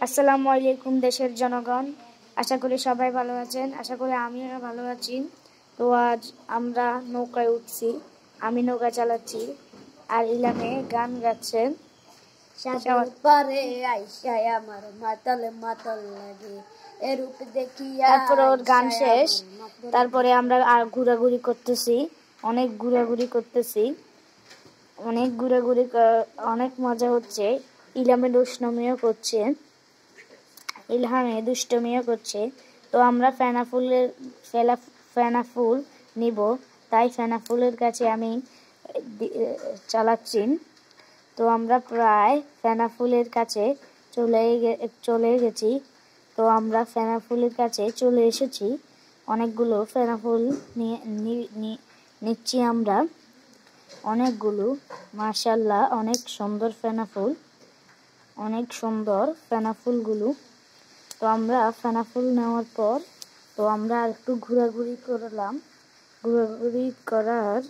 আসসালামু আলাইকুম দেশের জনগণ, আশা করি সবাই ভালো আছেন। আশা করি আমিও ভালো আছি। তো আজ আমরা নৌকায় উঠছি, আমি নৌকা চালাচ্ছি আর ইলামে গান গাচ্ছেন। তারপরে ওর গান শেষ, তারপরে আমরা আর ঘোরাঘুরি করতেছি, অনেক ঘোরাঘুরি করতেছি, অনেক মজা হচ্ছে। ইলামে দুষ্টমিও করছে। তো আমরা ফেনা ফুল নিব, তাই ফেনা ফুলের কাছে আমি চালাচ্ছি। তো আমরা প্রায় ফেনা ফুলের কাছে চলে গেছি। তো আমরা ফেনা ফুলের কাছে চলে এসেছি। অনেকগুলো ফেনা ফুল নিচ্ছি আমরা, অনেকগুলো। মাশাআল্লাহ, অনেক সুন্দর ফেনা ফুল, অনেক সুন্দর ফেনা ফুলগুলো। তো আমরা ফেনা ফুল নেওয়ার পর তো আমরা একটু ঘোরাঘুরি করলাম। ঘোরাঘুরি করার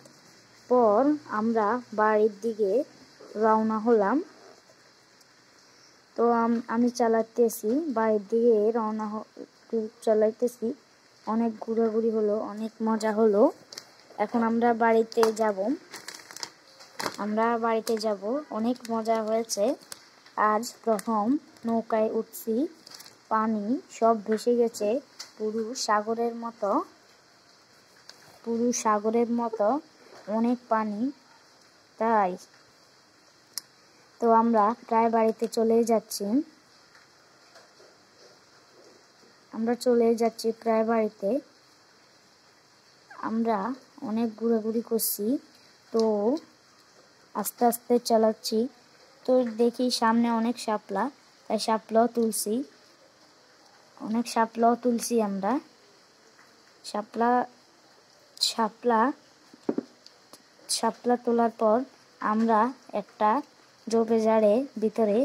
পর আমরা বাড়ির দিকে রওনা হলাম। তো আমি চালাতেছি, বাড়ির দিকে চালাইতেছি। অনেক ঘোরাঘুরি হলো, অনেক মজা হলো। এখন আমরা বাড়িতে যাব। অনেক মজা হয়েছে। আজ প্রথম নৌকায় উঠছি, পানি সব ভেসে গেছে পুরো সাগরের মতো অনেক পানি। তাই তো আমরা প্রায় বাড়িতে চলে যাচ্ছি প্রায় বাড়িতে। আমরা অনেক ঘোরাঘুরি করছি, তো আস্তে আস্তে চালাচ্ছি। তো দেখি সামনে অনেক শাপলা, তাই শাপলাও তুলছি আমরা। শাপলা তোলার পর আমরা একটা ঝোপঝাড়ের ভিতরে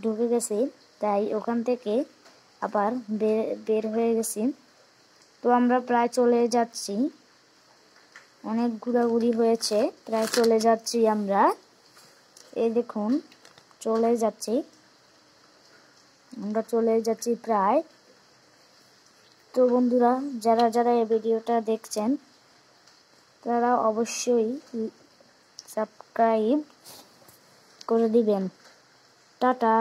ঢুকে গেছি, তাই ওখান থেকে আবার বের হয়ে গেছি। তো আমরা প্রায় চলে যাচ্ছি, অনেক ঘোরাঘুরি হয়েছে, প্রায় চলে যাচ্ছি আমরা। এই দেখুন, আমরা চলে যাচ্ছি প্রায়। তো বন্ধুরা, যারা এই ভিডিওটা দেখছেন তারা অবশ্যই সাবস্ক্রাইব করে দিবেন। টাটা।